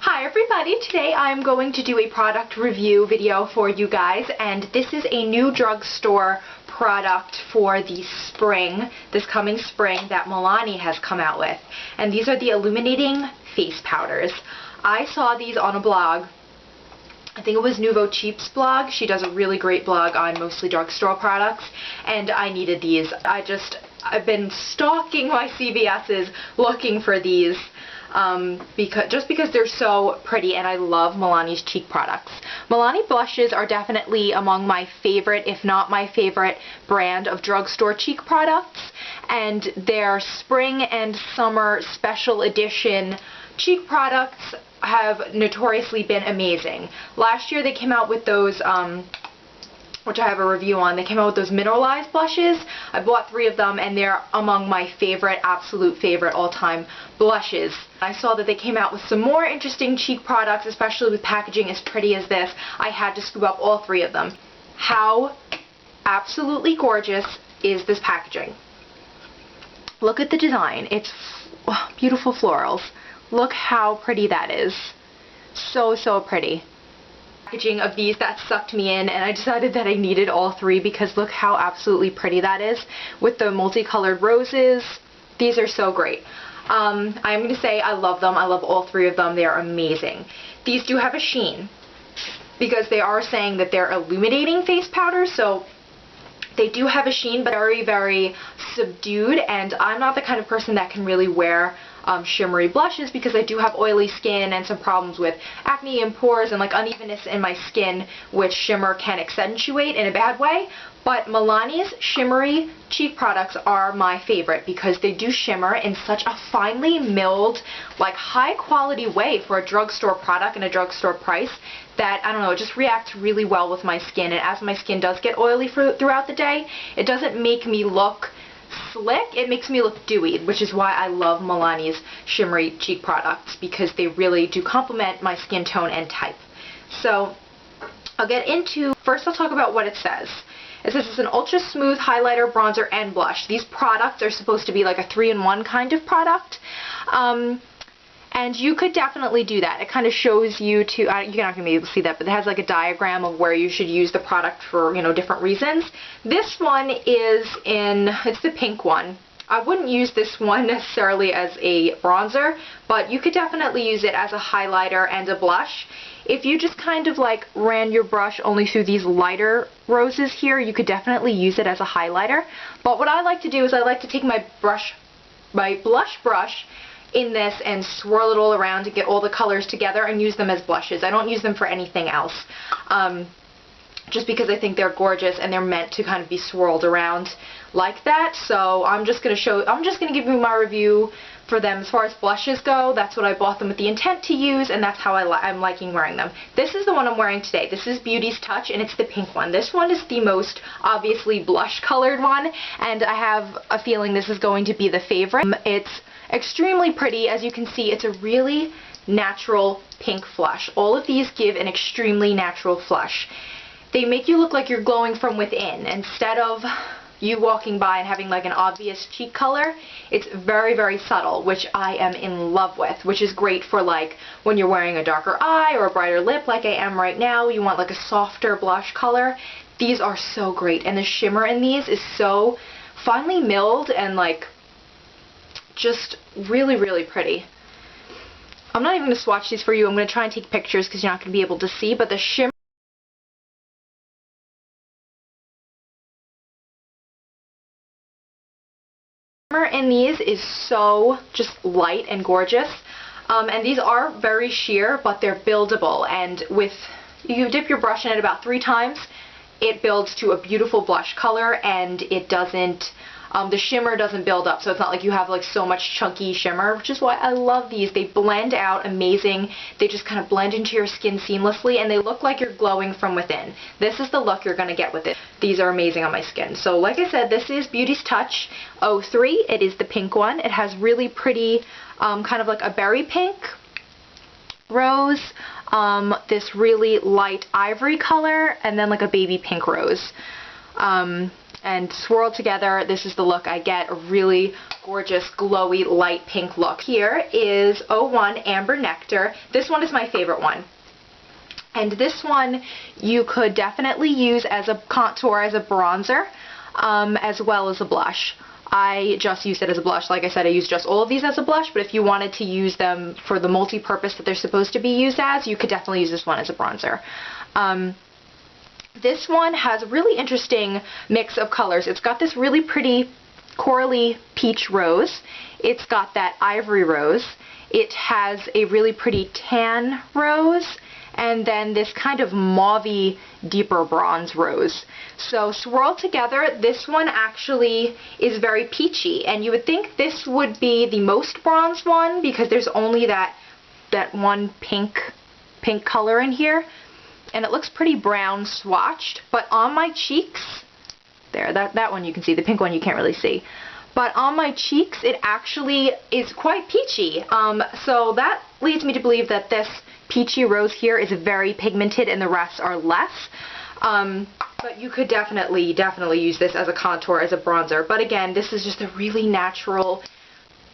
Hi everybody, today I'm going to do a product review video for you guys, and this is a new drugstore product for the spring, this coming spring, that Milani has come out with. And these are the Illuminating Face Powders. I saw these on a blog. I think it was Nouveau Cheap's blog. She does a really great blog on mostly drugstore products, and I needed these. I've been stalking my CVS's looking for these. Because they're so pretty, and I love Milani's cheek products. Milani blushes are definitely among my favorite, if not my favorite, brand of drugstore cheek products, and their spring and summer special edition cheek products have notoriously been amazing. Last year they came out with those which I have a review on. They came out with those mineralized blushes. I bought 3 of them, and they're among my favorite, absolute favorite all-time blushes. I saw that they came out with some more interesting cheek products, especially with packaging as pretty as this. I had to scoop up all 3 of them. How absolutely gorgeous is this packaging? Look at the design. It's beautiful florals. Look how pretty that is. So, so pretty. Packaging of these that sucked me in, and I decided that I needed all 3 because look how absolutely pretty that is with the multicolored roses. These are so great. I'm going to say I love them. I love all 3 of them. They are amazing. These do have a sheen because they are saying that they're illuminating face powders, so they do have a sheen, but very, very subdued, and I'm not the kind of person that can really wear shimmery blushes because I do have oily skin and some problems with acne and pores and like unevenness in my skin, which shimmer can accentuate in a bad way. But Milani's shimmery cheek products are my favorite because they do shimmer in such a finely milled, like high quality way for a drugstore product and a drugstore price that, I don't know, it just reacts really well with my skin. And as my skin does get oily throughout the day, it doesn't make me look slick, it makes me look dewy, which is why I love Milani's shimmery cheek products, because they really do complement my skin tone and type. So first I'll talk about what it says. It says it's an ultra smooth highlighter, bronzer, and blush. These products are supposed to be like a 3-in-1 kind of product. And you could definitely do that. It kind of shows you to, you're not going to be able to see that, but it has like a diagram of where you should use the product for, different reasons. This one it's the pink one. I wouldn't use this one necessarily as a bronzer, but you could definitely use it as a highlighter and a blush. If you just kind of like ran your brush only through these lighter roses here, you could definitely use it as a highlighter. But what I like to do is I like to take my blush brush in this and swirl it all around to get all the colors together and use them as blushes. I don't use them for anything else, just because I think they're gorgeous and they're meant to kind of be swirled around like that. So I'm just going to give you my review for them as far as blushes go. That's what I bought them with the intent to use, and that's how I'm liking wearing them. This is the one I'm wearing today. This is Beauty's Touch, and it's the pink one. This one is the most obviously blush colored one, and I have a feeling this is going to be the favorite. It's extremely pretty. As you can see, it's a really natural pink flush. All of these give an extremely natural flush. They make you look like you're glowing from within instead of you walking by and having like an obvious cheek color. It's very, very subtle, which I am in love with, which is great for like when you're wearing a darker eye or a brighter lip like I am right now. You want like a softer blush color. These are so great, and the shimmer in these is so finely milled and like just really, really pretty. I'm not even going to swatch these for you. I'm going to try and take pictures because you're not going to be able to see, but the shimmer in these is so just light and gorgeous. And these are very sheer, but they're buildable, and you dip your brush in it about 3 times, it builds to a beautiful blush color, and it doesn't the shimmer doesn't build up, so it's not like you have like so much chunky shimmer, which is why I love these. They blend out amazing. They just kind of blend into your skin seamlessly, and they look like you're glowing from within. This is the look you're going to get with it. These are amazing on my skin. So like I said, this is Beauty's Touch 03. It is the pink one. It has really pretty, kind of like a berry pink rose, this really light ivory color, and then like a baby pink rose. And swirled together, this is the look I get, a really gorgeous, glowy, light pink look. Here is 01 Amber Nectar. This one is my favorite one. And this one you could definitely use as a contour, as a bronzer, as well as a blush. I just used it as a blush. Like I said, I use just all of these as a blush, but if you wanted to use them for the multi-purpose that they're supposed to be used as, you could definitely use this one as a bronzer. This one has a really interesting mix of colors. It's got this really pretty corally peach rose. It's got that ivory rose. It has a really pretty tan rose, and then this kind of mauvey, deeper bronze rose. So swirled together, this one actually is very peachy, and you would think this would be the most bronze one because there's only that one pink color in here. And it looks pretty brown swatched, but on my cheeks, there, that one you can see, the pink one you can't really see. But on my cheeks, it actually is quite peachy. So that leads me to believe that this peachy rose here is very pigmented and the rest are less. But you could definitely use this as a contour, as a bronzer. But again, this is just a really natural,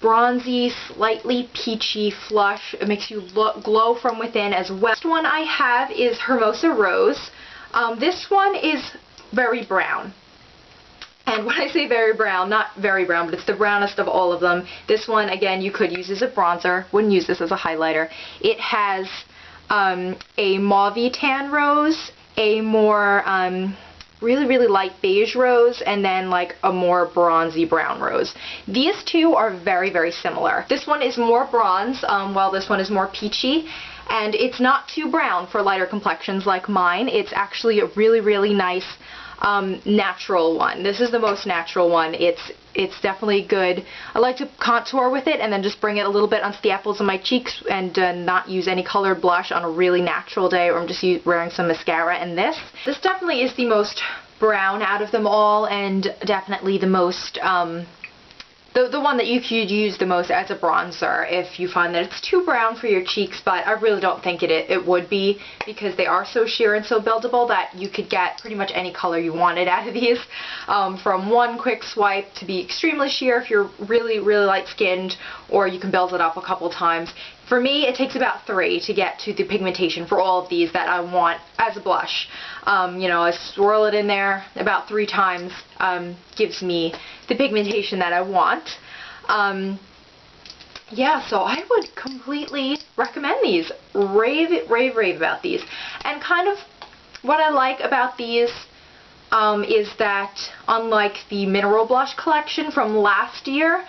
bronzy, slightly peachy flush. It makes you glow from within as well. Next one I have is Hermosa Rose. This one is very brown. And when I say very brown, not very brown, but it's the brownest of all of them. This one, again, you could use as a bronzer. Wouldn't use this as a highlighter. It has a mauvey tan rose, a more really light beige rose, and then like a more bronzy brown rose. These two are very similar. This one is more bronze, while this one is more peachy, and it's not too brown for lighter complexions like mine. It's actually a really nice natural one. This is the most natural one. It's definitely good. I like to contour with it and then just bring it a little bit onto the apples of my cheeks and not use any colored blush on a really natural day, or I'm just wearing some mascara. And this definitely is the most brown out of them all, and definitely the most the one that you could use the most as a bronzer if you find that it's too brown for your cheeks, but I really don't think it would be, because they are so sheer and so buildable that you could get pretty much any color you wanted out of these from one quick swipe to be extremely sheer if you're really light skinned, or you can build it up a couple times. For me, it takes about 3 to get to the pigmentation for all of these that I want as a blush. You know, I swirl it in there about 3 times, gives me the pigmentation that I want. Yeah, so I would completely recommend these. Rave about these. And kind of what I like about these is that, unlike the Mineral Blush collection from last year,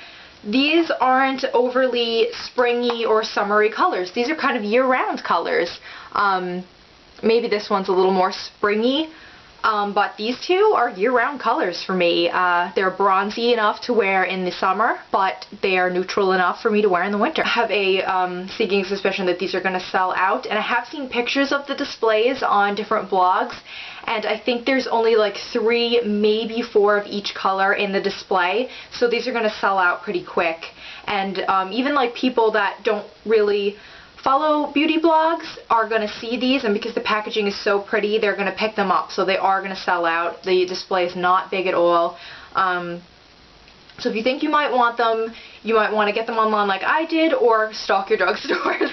these aren't overly springy or summery colors. These are kind of year-round colors. Maybe this one's a little more springy, but these two are year-round colors for me. They're bronzy enough to wear in the summer, but they are neutral enough for me to wear in the winter. I have a sneaking suspicion that these are going to sell out, and I have seen pictures of the displays on different blogs, and I think there's only like 3, maybe 4 of each color in the display, so these are going to sell out pretty quick. And even like people that don't really follow beauty blogs are going to see these, and because the packaging is so pretty, they're going to pick them up, so they are going to sell out. The display is not big at all. So if you think you might want them, you might want to get them online like I did, or stalk your drugstores.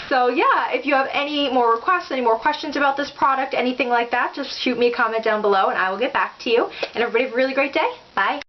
So yeah, if you have any more requests, any more questions about this product, anything like that, just shoot me a comment down below and I will get back to you. And everybody have a really great day. Bye.